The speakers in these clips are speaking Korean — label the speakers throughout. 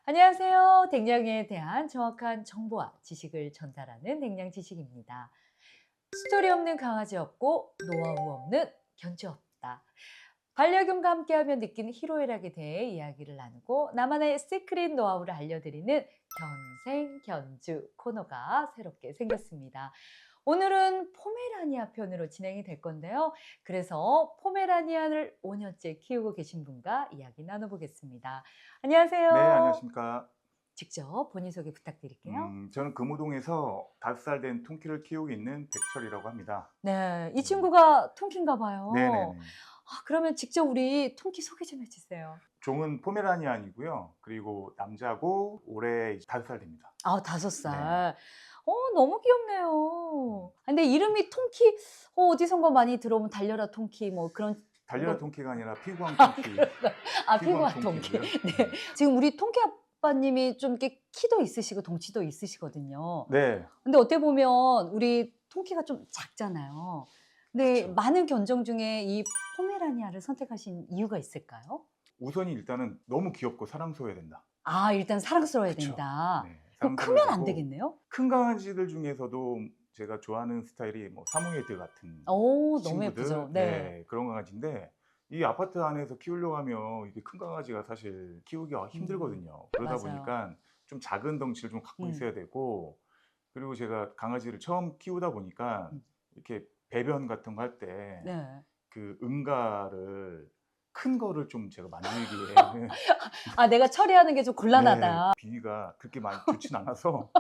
Speaker 1: 안녕하세요. 댕냥에 대한 정확한 정보와 지식을 전달하는 댕냥 지식입니다. 스토리 없는 강아지 없고 노하우 없는 견주 없다. 반려견과 함께하며 느끼는 희로애락에 대해 이야기를 나누고 나만의 시크릿 노하우를 알려드리는 견생 견주 코너가 새롭게 생겼습니다. 오늘은 포메라니아 편으로 진행이 될 건데요. 그래서 포메라니아를 5년째 키우고 계신 분과 이야기 나눠보겠습니다.
Speaker 2: 네,
Speaker 1: 안녕하세요.
Speaker 2: 안녕하십니까.
Speaker 1: 직접 본인 소개 부탁드릴게요.
Speaker 2: 저는 금호동에서 5살 된 통키를 키우고 있는 백철이라고 합니다.
Speaker 1: 네, 이
Speaker 2: 네.
Speaker 1: 친구가 통키인가 봐요.
Speaker 2: 네네네.
Speaker 1: 그러면 직접 우리 통키 소개 좀 해주세요.
Speaker 2: 종은 포메라니안이고요. 그리고 남자고 올해 5살 됩니다.
Speaker 1: 아, 다섯
Speaker 2: 네.
Speaker 1: 살. 너무 귀엽네요. 근데 이름이 통키, 어디선가 많이 들어오면 달려라 통키, 뭐 그런
Speaker 2: 달려라
Speaker 1: 거.
Speaker 2: 통키가 아니라 피구왕 통키, 피구왕
Speaker 1: 피부와 통키.
Speaker 2: 통키고요.
Speaker 1: 네.
Speaker 2: 네.
Speaker 1: 지금 우리 통키 아빠님이 좀 이렇게 키도 있으시고 덩치도 있으시거든요.
Speaker 2: 네,
Speaker 1: 근데 어떻게 보면 우리 통키가 좀 작잖아요. 근데
Speaker 2: 그쵸.
Speaker 1: 많은 견종 중에 이 포메라니아를 선택하신 이유가 있을까요?
Speaker 2: 우선이 일단은 너무 귀엽고 사랑스러워야 된다.
Speaker 1: 아, 일단 사랑스러워야
Speaker 2: 그쵸.
Speaker 1: 된다.
Speaker 2: 네,
Speaker 1: 그럼
Speaker 2: 사랑스러워야
Speaker 1: 크면 안
Speaker 2: 되고
Speaker 1: 되겠네요?
Speaker 2: 큰 강아지들 중에서도 제가 좋아하는 스타일이 뭐 사모예드 같은
Speaker 1: 너무
Speaker 2: 친구들,
Speaker 1: 예쁘죠. 네.
Speaker 2: 네, 그런 강아지인데 이 아파트 안에서 키우려고 하면 이게 큰 강아지가 사실 키우기가
Speaker 1: 음,
Speaker 2: 힘들거든요. 그러다
Speaker 1: 맞아요.
Speaker 2: 보니까 좀 작은 덩치를 좀 갖고
Speaker 1: 음,
Speaker 2: 있어야 되고, 그리고 제가 강아지를 처음 키우다 보니까
Speaker 1: 음.
Speaker 2: 이렇게 배변 같은 거 할 때
Speaker 1: 네.
Speaker 2: 그 응가를 큰 거를 좀 제가 만들기에는
Speaker 1: 아, 내가 처리하는 게 좀
Speaker 2: 네,
Speaker 1: 곤란하다.
Speaker 2: 비위가 그렇게 많이 좋진 않아서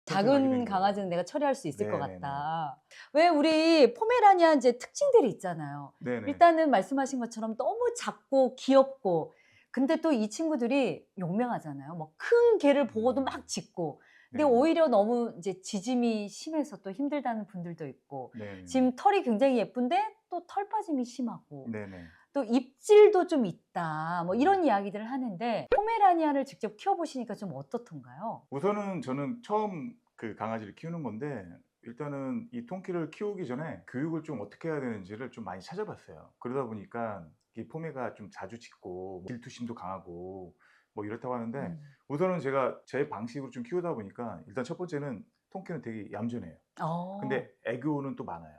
Speaker 2: 선택하게 된
Speaker 1: 작은
Speaker 2: 거예요.
Speaker 1: 강아지는 내가 처리할 수 있을 것
Speaker 2: 네네네.
Speaker 1: 같다. 왜 우리 포메라니아 이제 특징들이 있잖아요.
Speaker 2: 네네.
Speaker 1: 일단은 말씀하신 것처럼 너무 작고 귀엽고, 근데 또 이 친구들이 용맹하잖아요. 뭐 큰 개를 보고도 막 짖고. 근데
Speaker 2: 네네.
Speaker 1: 오히려 너무 이제 짖음이 심해서 또 힘들다는 분들도 있고,
Speaker 2: 네네네.
Speaker 1: 지금 털이 굉장히 예쁜데 또 털 빠짐이 심하고,
Speaker 2: 네네.
Speaker 1: 또 입질도 좀 있다. 뭐
Speaker 2: 음.
Speaker 1: 이런 이야기들을 하는데 포메라니아를 직접 키워보시니까 좀 어떻던가요?
Speaker 2: 우선은 저는 처음 그 강아지를 키우는 건데, 일단은 이 통키를 키우기 전에 교육을 좀 어떻게 해야 되는지를 좀 많이 찾아봤어요. 그러다 보니까 이 포메가 좀 자주 짖고 질투심도 강하고 뭐 이렇다고 하는데,
Speaker 1: 음.
Speaker 2: 우선은 제가 제 방식으로 좀 키우다 보니까 일단 첫 번째는 통키는 되게 얌전해요.
Speaker 1: 어.
Speaker 2: 근데 애교는 또 많아요.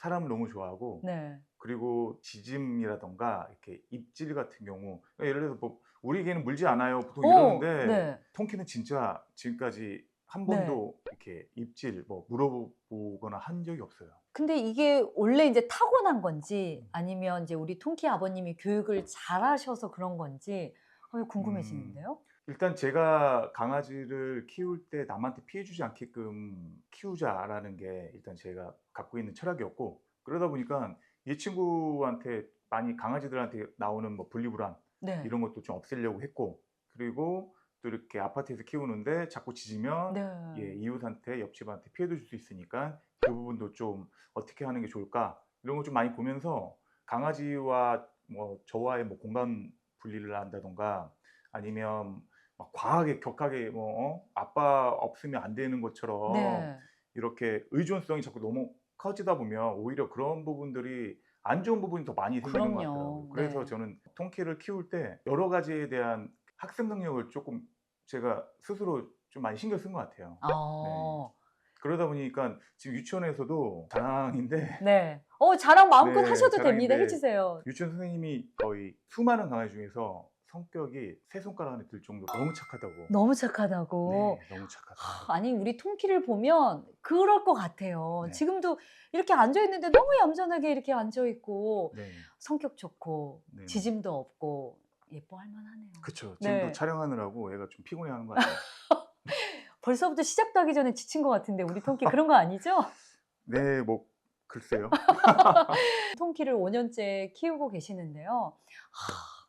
Speaker 2: 사람을 너무 좋아하고,
Speaker 1: 네.
Speaker 2: 그리고 짖음이라든가 이렇게 입질 같은 경우, 그러니까 예를 들어서 뭐 "우리 개는 물지 않아요." 보통 이러는데,
Speaker 1: 네.
Speaker 2: 통키는 진짜 지금까지 한
Speaker 1: 네.
Speaker 2: 번도 이렇게 입질 뭐 물어보거나 한 적이 없어요.
Speaker 1: 근데 이게 원래 인제 타고난 건지
Speaker 2: 음.
Speaker 1: 아니면 인제 우리 통키 아버님이 교육을 잘하셔서 그런 건지 이거
Speaker 2: 음.
Speaker 1: 궁금해지는데요.
Speaker 2: 일단 제가 강아지를 키울 때 '남한테 피해 주지 않게끔 키우자.'라는 게 일단 제가 갖고 있는 철학이었고, 그러다 보니까 이 친구한테 많이 강아지들한테 나오는 뭐 분리불안
Speaker 1: 네.
Speaker 2: 이런 것도 좀 없애려고 했고, 그리고 또 이렇게 아파트에서 키우는데 자꾸 짖으면
Speaker 1: 네.
Speaker 2: 이웃한테 옆집한테 피해도 줄 수 있으니까 그 부분도 좀 '어떻게 하는 게 좋을까?' 이런 걸 좀 많이 보면서, 강아지와 뭐 저와의 뭐 공간 분리를 한다든가, 아니면 막 과하게 격하게 뭐 아빠 없으면 안 되는 것처럼
Speaker 1: 네.
Speaker 2: 이렇게 의존성이 자꾸 너무 커지다 보면 오히려 그런 부분들이 안 좋은 부분이 더 많이 생기는 것 같더라고요.
Speaker 1: 그럼요.
Speaker 2: 그래서
Speaker 1: 네.
Speaker 2: 저는 통키를 키울 때 여러 가지에 대한 학습 능력을 쪼끔 제가 스스로 좀 많이 신경 쓴 것 같아요. 네.
Speaker 1: 어.
Speaker 2: 그러다 보니까 지금 유치원에서도 자랑인데
Speaker 1: 네. 자랑 마음껏
Speaker 2: 네,
Speaker 1: 하셔도 됩니다. 해
Speaker 2: 자랑인데
Speaker 1: 주세요.
Speaker 2: 유치원 선생님이 거의 수많은 강아지 중에서 성격이 세 손가락 안에 들 정도로 너무 착하다고.
Speaker 1: 너무 착하다고.
Speaker 2: 네, 너무 착하다.
Speaker 1: 아니 우리 통키를 보면 그럴 것 같아요.
Speaker 2: 네.
Speaker 1: 지금도 이렇게 앉아 있는데 너무 얌전하게 이렇게 앉아 있고
Speaker 2: 네.
Speaker 1: 성격 좋고
Speaker 2: 네네.
Speaker 1: 짖음도 없고 예뻐할 만하네요.
Speaker 2: 그쵸. 지금도
Speaker 1: 네.
Speaker 2: 촬영하느라고 애가 좀 피곤해하는 것 같아요.
Speaker 1: 벌써부터 시작도 하기 전에 지친 것 같은데 우리 통키 그런 거 아니죠?
Speaker 2: 네, 뭐 글쎄요.
Speaker 1: 통키를 5 년째 키우고 계시는데요.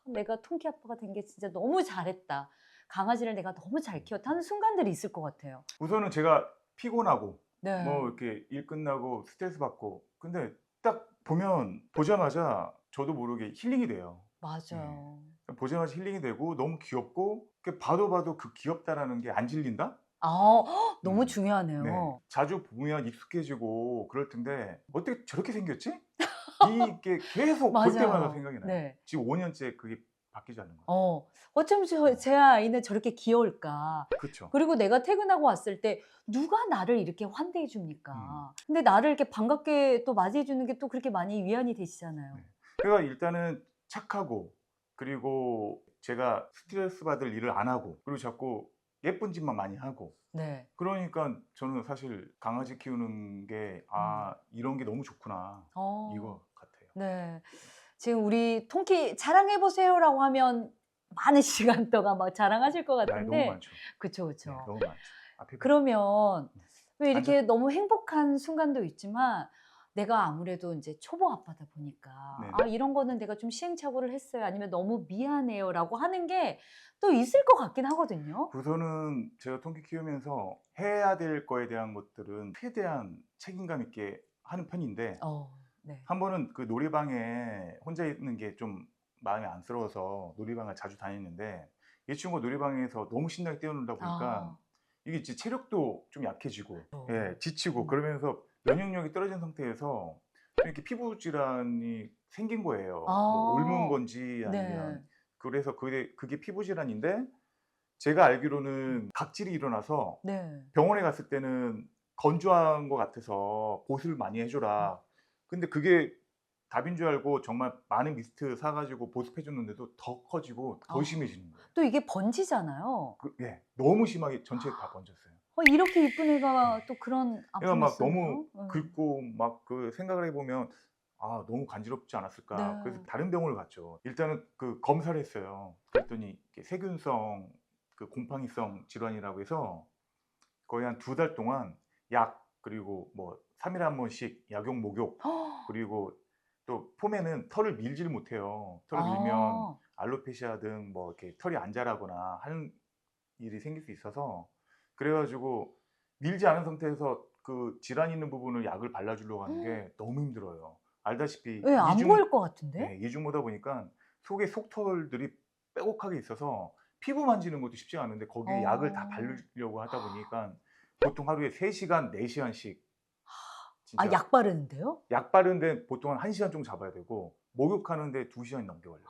Speaker 2: 네.
Speaker 1: 내가 통키 아빠가 된 게 진짜 너무 잘했다. 강아지를 내가 너무 잘
Speaker 2: 음.
Speaker 1: 키웠다 하는 순간들이 있을 것 같아요.
Speaker 2: 우선은 제가 피곤하고 뭐
Speaker 1: 네.
Speaker 2: 이렇게 일 끝나고 스트레스 받고, 근데 딱 보면 보자마자 저도 모르게 힐링이 돼요. 예.
Speaker 1: 맞아요.
Speaker 2: 보자마자 힐링이 되고 너무 귀엽고, 그 봐도 봐도 그 귀엽다라는 게 안 질린다?
Speaker 1: 너무
Speaker 2: 음. 네.
Speaker 1: 중요하네요.
Speaker 2: 자주 보면 익숙해지고 그럴 텐데 '어떻게 저렇게 생겼지?' 이게 계속 볼 때마다
Speaker 1: 맞아요.
Speaker 2: 생각이 나요.
Speaker 1: 네.
Speaker 2: 지금 5 년째 그게 바뀌지 않는 거예요.
Speaker 1: 어쩜 제 아이는 저렇게 귀여울까?
Speaker 2: 그쵸.
Speaker 1: 그리고 내가 퇴근하고 왔을 때 누가 나를 이렇게 환대해
Speaker 2: 음.
Speaker 1: 줍니까? 근데 나를 이렇게 반갑게 또 맞이해 주는 게 또 그렇게 많이 위안이 되시잖아요.
Speaker 2: 네. 그러니까 일단은 착하고, 그리고 제가 스트레스 받을 일을 안 하고, 그리고 자꾸 예쁜 짓만 많이 하고,
Speaker 1: 네.
Speaker 2: 그러니까 저는 사실 강아지 키우는 게 이런 게 너무 좋구나,
Speaker 1: 어.
Speaker 2: 이거 같아요.
Speaker 1: 네. 지금 우리 통키 자랑해 보세요라고 하면 많은 시간 동안 막 자랑하실 것
Speaker 2: 네, 너무
Speaker 1: 같은데
Speaker 2: 많죠.
Speaker 1: 그쵸,
Speaker 2: 네,
Speaker 1: 그쵸.
Speaker 2: 너무 많죠. 앞에 봐.
Speaker 1: 그러면 왜
Speaker 2: 앉아.
Speaker 1: 이렇게 너무 행복한 순간도 있지만 내가 아무래도 인제 초보 아빠다 보니까 '아
Speaker 2: 네네.
Speaker 1: 이런 거는 내가 좀 시행착오를 했어요.' 아니면 '너무 미안해요.'라고 하는 게 또 있을 것 같긴 하거든요.
Speaker 2: 우선은 제가 통키 키우면서 해야 될 거에 대한 것들은 최대한 책임감 있게 하는 편인데,
Speaker 1: 네.
Speaker 2: 한 번은 그 놀이방에 혼자 있는 게 좀 마음이 안쓰러워서 놀이방을 자주 다녔는데, 이 친구가 놀이방에서 너무 신나게 뛰어놀다 보니까
Speaker 1: 아.
Speaker 2: 이게 이제 체력도 좀 약해지고,
Speaker 1: 어.
Speaker 2: 예, 지치고,
Speaker 1: 음.
Speaker 2: 그러면서 면역력이 떨어진 상태에서 좀 이렇게 피부 질환이 생긴 거예요. 뭐 옮은
Speaker 1: 아.
Speaker 2: 건지
Speaker 1: 네.
Speaker 2: 아니면, 그래서 그게 피부 질환인데, 제가 알기로는 각질이 일어나서
Speaker 1: 네.
Speaker 2: 병원에 갔을 때는 건조한 것 같아서 보습을 많이 해
Speaker 1: 음.
Speaker 2: 줘라. 근데 그게 답인 줄 알고 정말 많은 미스트 사 가지고 보습해 줬는데도 더 커지고 더
Speaker 1: 아.
Speaker 2: 심해지는 거예요.
Speaker 1: 또 이게 번지잖아요.
Speaker 2: 예. 너무 심하게 전체에 다 번졌어요.
Speaker 1: 이렇게 이쁜
Speaker 2: 네.
Speaker 1: 애가 또 그런
Speaker 2: 그러니까
Speaker 1: 아픔이
Speaker 2: 막 너무
Speaker 1: 있었네요. 예.
Speaker 2: 긁고 막 그 생각을 해 보면 '아 너무 간지럽지 않았을까.' 그래서
Speaker 1: 네.
Speaker 2: 다른 병원을 갔죠. 일단은 그 검사를 했어요. 그랬더니 이게 세균성 그 곰팡이성 질환이라고 해서 거의 한 2달 동안 약, 그리고 뭐 3 일에 한 번씩 약용 목욕, 그리고 또 폼에는 털을 밀지를 못해요. 털을 밀면
Speaker 1: 아.
Speaker 2: 알로페시아 등 뭐 이렇게 털이 안 자라거나 하는 일이 생길 수 있어서, 그래 가지고 밀지 않은 상태에서 그 질환 있는 부분을 약을 발라 주려고 하는 게 너무 힘들어요. 알다시피
Speaker 1: 예 안 보일 것 같은데?
Speaker 2: 네, 이중모다 보니까 속에 속털들이 빼곡하게 있어서 피부 만지는 것도 쉽지가 않은데, 거기에 약을 다
Speaker 1: 어.
Speaker 2: 바르려고 하다 보니까 보통 하루에 3 시간, 4 시간씩 진짜
Speaker 1: 약 바르는데요?
Speaker 2: 약 바르는데 보통 한 1 시간 정도 잡아야 되고, 목욕하는데 2 시간이 넘게 걸려요.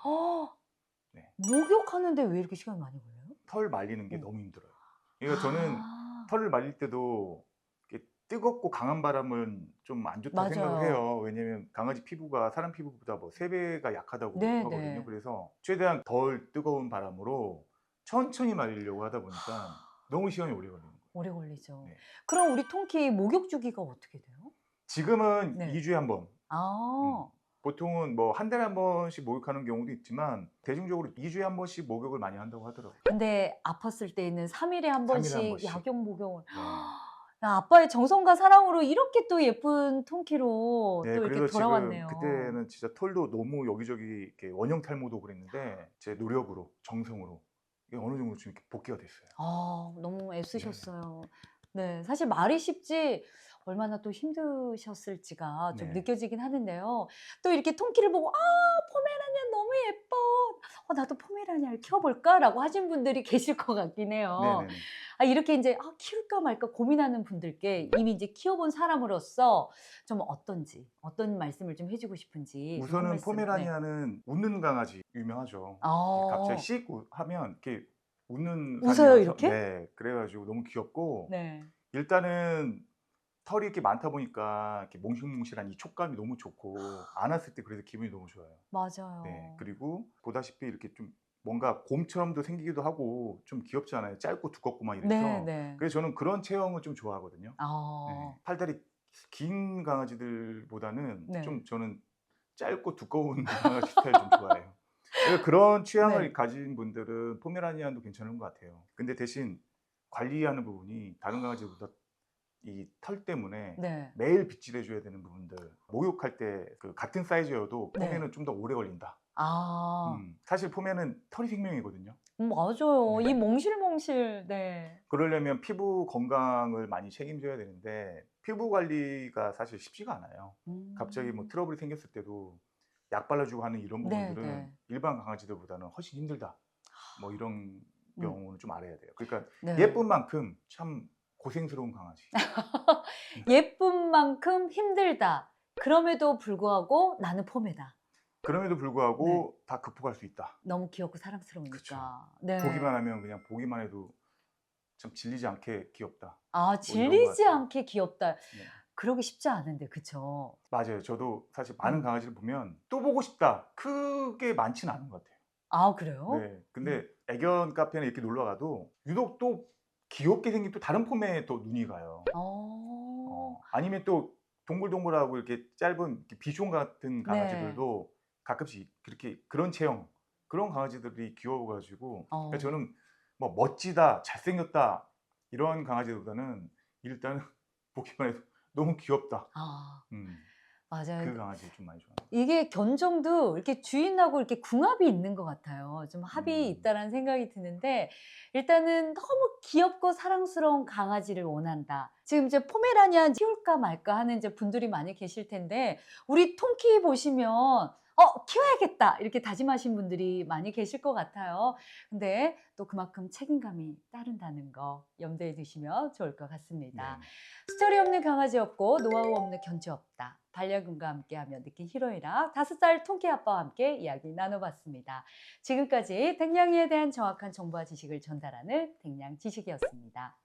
Speaker 2: 네.
Speaker 1: 목욕하는데 왜 이렇게 시간이 많이 걸려요?
Speaker 2: 털 말리는 게
Speaker 1: 어.
Speaker 2: 너무 힘들어요. 그러니까 저는
Speaker 1: 아.
Speaker 2: 털을 말릴 때도 이렇게 뜨겁고 강한 바람은 좀 안 좋다 생각을
Speaker 1: 맞아요.
Speaker 2: 해요. 왜냐면 강아지 피부가 사람 피부보다 뭐 3 배가 약하다고 하거든요.
Speaker 1: 네네.
Speaker 2: 그래서 최대한 덜 뜨거운 바람으로 천천히 말리려고 하다 보니까 너무 시간이 오래 걸리는 거예요.
Speaker 1: 오래 걸리죠.
Speaker 2: 네.
Speaker 1: 그럼 우리 통키 목욕 주기가 어떻게 돼요?
Speaker 2: 지금은
Speaker 1: 네.
Speaker 2: 2 주에 한 번. 음.
Speaker 1: 아.
Speaker 2: 보통은 뭐 한 달에 한 번씩 목욕하는 경우도 있지만, 대중적으로 2 주에 한 번씩 목욕을 많이 한다고 하더라고요.
Speaker 1: 근데 아팠을 때에는 3 일에 한
Speaker 2: 3 일에 한
Speaker 1: 번씩
Speaker 2: 번씩.
Speaker 1: 약용 목욕을
Speaker 2: 네.
Speaker 1: 야 아빠의 정성과 사랑으로 이렇게 또 예쁜 통키로
Speaker 2: 네.
Speaker 1: 또 이렇게
Speaker 2: 그래서 지금
Speaker 1: 돌아왔네요.
Speaker 2: 그때는 진짜 털도 너무 여기저기 이렇게 원형 탈모도 그랬는데, 제 노력으로, 정성으로 이게 어느 정도 좀 이렇게 복귀가 됐어요.
Speaker 1: 너무
Speaker 2: 네.
Speaker 1: 애쓰셨어요. 네. 사실 말이 쉽지 얼마나 또 힘드셨을지가 좀
Speaker 2: 네.
Speaker 1: 느껴지긴 하는데요. 또 이렇게 통키를 보고 "아 포메라니안 너무 예뻐. 나도 포메라니안을 키워볼까?"라고 하신 분들이 계실 것 같긴 해요.
Speaker 2: 네네네.
Speaker 1: 이렇게 인제 키울까 말까 고민하는 분들께 이미 이제 키워본 사람으로서 좀 어떤지, 어떤 말씀을 좀 해 주고 싶은지 좀 한
Speaker 2: 우선은
Speaker 1: 말씀 네.
Speaker 2: 포메라니안은 웃는 강아지 유명하죠. 이게 갑자기
Speaker 1: 어.
Speaker 2: 씩 하면 이렇게 웃는
Speaker 1: 웃어요
Speaker 2: 사람이어서,
Speaker 1: 이렇게?
Speaker 2: 네, 그래 가지고 너무 귀엽고,
Speaker 1: 네.
Speaker 2: 일단은 털이 이렇게 많다 보니까 이렇게 몽실몽실한 이 촉감이 너무 좋고, 안았을 때 그래서 기분이 너무 좋아요. 네.
Speaker 1: 맞아요.
Speaker 2: 그리고 보다시피 이렇게 좀 뭔가 곰처럼도 생기기도 하고 좀 귀엽잖아요. 짧고 두껍고 막 이래서.
Speaker 1: 네네.
Speaker 2: 그래서 저는 그런 체형을 좀 좋아하거든요.
Speaker 1: 아.
Speaker 2: 네. 팔다리 긴 강아지들보다는
Speaker 1: 네.
Speaker 2: 좀 저는 짧고 두꺼운 강아지 스타일 좀 좋아해요. 그래서 그런 취향을
Speaker 1: 네.
Speaker 2: 가진 분들은 포메라니안도 괜찮은 것 같아요. 근데 대신 관리하는 부분이 다른 강아지보다 이 털 때문에
Speaker 1: 네.
Speaker 2: 매일 빗질해 줘야 되는 부분들, 목욕할 때 그 같은 사이즈여도
Speaker 1: 네.
Speaker 2: 포메는 좀 더 오래 걸린다.
Speaker 1: 아.
Speaker 2: 사실 포메는 털이 생명이거든요.
Speaker 1: 맞아요. 이
Speaker 2: 네.
Speaker 1: 몽실몽실 네.
Speaker 2: 그러려면 피부 건강을 많이 책임져야 되는데, 피부 관리가 사실 쉽지가 않아요. 갑자기 뭐
Speaker 1: 음.
Speaker 2: 트러블이 생겼을 때도 약 발라 주고 하는 이런 부분들은
Speaker 1: 네네.
Speaker 2: 일반 강아지들보다는 훨씬 힘들다, 뭐 이런
Speaker 1: 음.
Speaker 2: 경우는 좀 알아야 돼요. 그러니까
Speaker 1: 네.
Speaker 2: 예쁜 만큼 참 고생스러운 강아지.
Speaker 1: 예쁜 만큼 힘들다. 그럼에도 불구하고 나는 포메다.
Speaker 2: 그럼에도 불구하고 다 극복할 수 있다.
Speaker 1: 너무 귀엽고 사랑스러우니까. 네.
Speaker 2: 보기만 하면 그냥 보기만 해도 참 질리지 않게 귀엽다.
Speaker 1: 아,
Speaker 2: 뭐 이런 것
Speaker 1: 질리지
Speaker 2: 같아요.
Speaker 1: 않게 귀엽다.
Speaker 2: 네.
Speaker 1: 그러기 쉽지 않은데, 그쵸?
Speaker 2: 맞아요. 저도 사실 많은
Speaker 1: 음.
Speaker 2: 강아지를 보면 또 보고 싶다. 크게 많지는 않은 것 같아요.
Speaker 1: 아, 그래요?
Speaker 2: 네. 근데 애견 카페는 이렇게 놀러 가도 유독 또 귀엽게 생긴 또 다른 폼에 또 눈이 가요.
Speaker 1: 어.
Speaker 2: 아니면 또 동글동글하고 이렇게 짧은 이렇게 비숑 같은
Speaker 1: 네.
Speaker 2: 강아지들도 가끔씩 그렇게 그런 체형, 그런 강아지들이 귀여워 가지고 그러니까
Speaker 1: 어.
Speaker 2: 저는 뭐 멋지다, 잘생겼다 이런 강아지보다는 일단은 보기만 해도 너무 귀엽다.
Speaker 1: 아,
Speaker 2: 음.
Speaker 1: 맞아요.
Speaker 2: 그 강아지를 좀 많이 좋아합니다.
Speaker 1: 이게 견종도 이렇게 주인하고 이렇게 궁합이 있는 것 같아요. 좀 합이
Speaker 2: 음.
Speaker 1: 있다라는 생각이 드는데, 일단은 너무 귀엽고 사랑스러운 강아지를 원한다. 지금 이제 포메라니안 키울까 말까 하는 이제 분들이 많이 계실 텐데, 우리 통키 보시면 키워야겠다 이렇게 다짐하신 분들이 많이 계실 것 같아요. 근데 또 그만큼 책임감이 따른다는 거 염두에 두시면 좋을 것 같습니다.
Speaker 2: 네.
Speaker 1: 스토리 없는 강아지 없고 노하우 없는 견주 없다. 반려견과 함께하며 느낀 희로애락 5살 통키 아빠와 함께 이야기 나눠봤습니다. 지금까지 댕냥이에 대한 정확한 정보와 지식을 전달하는 댕냥 지식이었습니다.